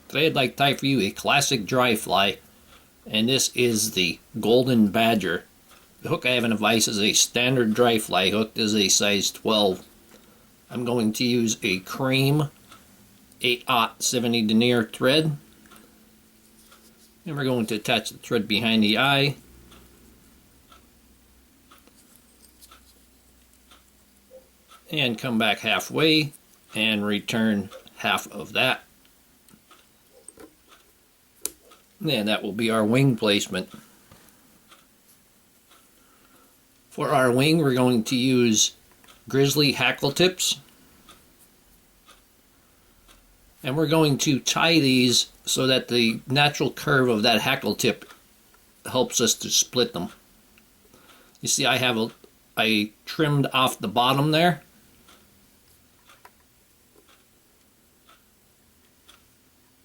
Today I'd like to tie for you a classic dry fly, and this is the Golden Badger. The hook I have in a vise is a standard dry fly hook. This is a size 12. I'm going to use a cream 8/0 70 denier thread, and we're going to attach the thread behind the eye. And come back halfway and return half of that. And that will be our wing placement. For our wing, we're going to use Grizzly Hackle tips. And we're going to tie these so that the natural curve of that hackle tip helps us to split them. You see, I trimmed off the bottom there.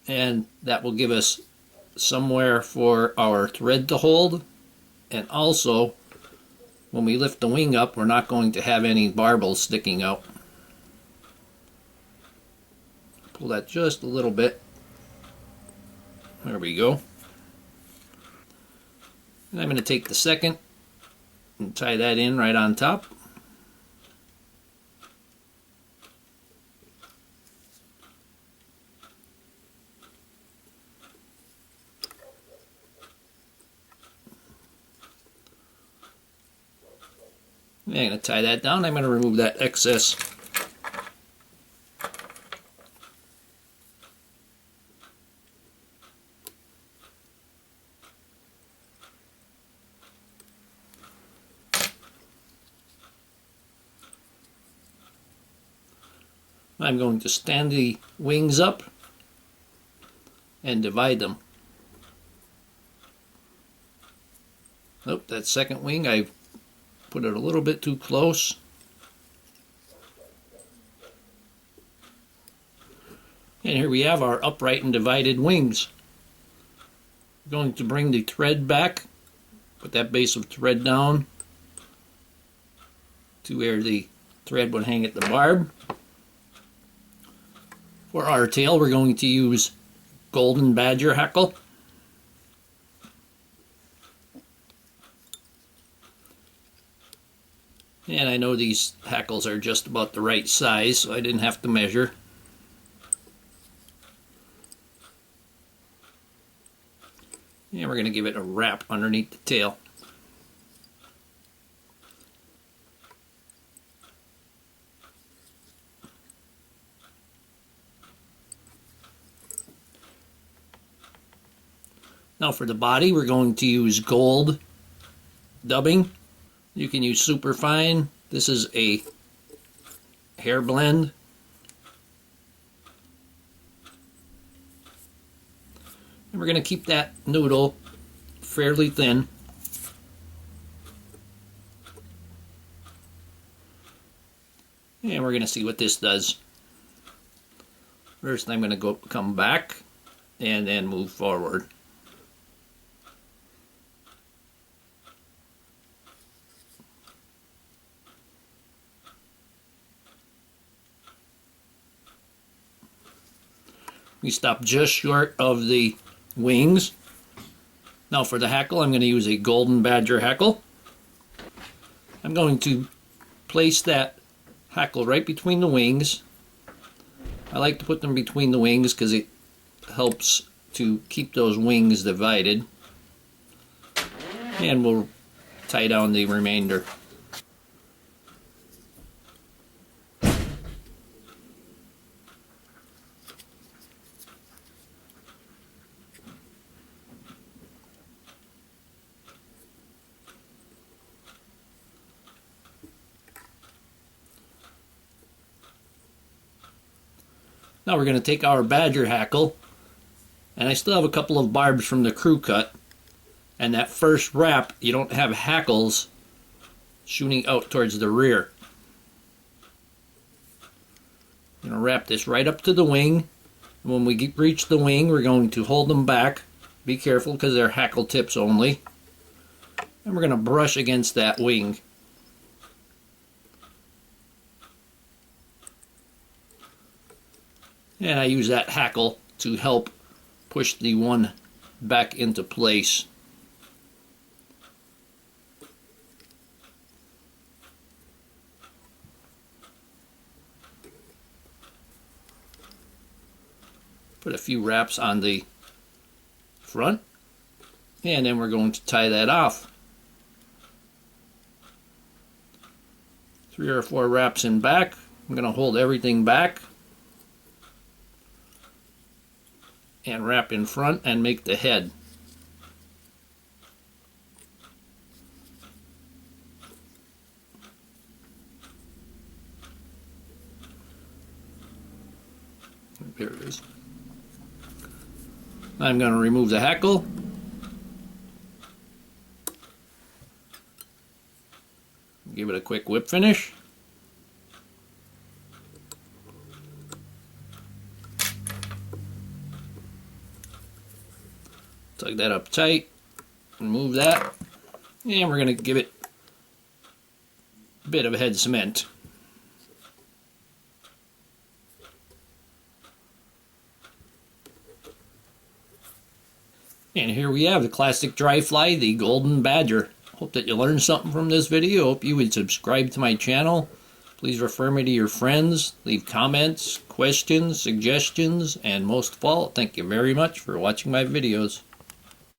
And that will give us somewhere for our thread to hold. And also, when we lift the wing up, we're not going to have any barbels sticking out. Pull that just a little bit. There we go. And I'm going to take the second and tie that in right on top. I'm going to tie that down. I'm going to remove that excess. I'm going to stand the wings up and divide them. Nope, that second wing I put it a little bit too close. And here we have our upright and divided wings. I'm going to bring the thread back, put that base of thread down to where the thread would hang at the barb. For our tail, we're going to use Golden Badger Hackle. And I know these hackles are just about the right size, so I didn't have to measure. And we're going to give it a wrap underneath the tail. Now for the body, we're going to use gold dubbing. You can use super fine. This is a hair blend. And we're going to keep that noodle fairly thin. And we're going to see what this does. First, I'm going to come back and then move forward. We stop just short of the wings. Now for the hackle, I'm going to use a Golden Badger hackle. I'm going to place that hackle right between the wings. I like to put them between the wings because it helps to keep those wings divided. And we'll tie down the remainder. Now we're going to take our badger hackle, and I still have a couple of barbs from the crew cut, and that first wrap you don't have hackles shooting out towards the rear. I'm going to wrap this right up to the wing. When we reach the wing, we're going to hold them back. Be careful because they're hackle tips only. And we're going to brush against that wing. And I use that hackle to help push the one back into place. Put a few wraps on the front, and then we're going to tie that off. 3 or 4 wraps in back. I'm going to hold everything back and wrap in front and make the head. There it is. I'm going to remove the hackle. Give it a quick whip finish. Tug that up tight. Remove that. And we're going to give it a bit of head cement. And here we have the classic dry fly, the golden badger. Hope that you learned something from this video. Hope you would subscribe to my channel. Please refer me to your friends. Leave comments, questions, suggestions, and most of all, thank you very much for watching my videos.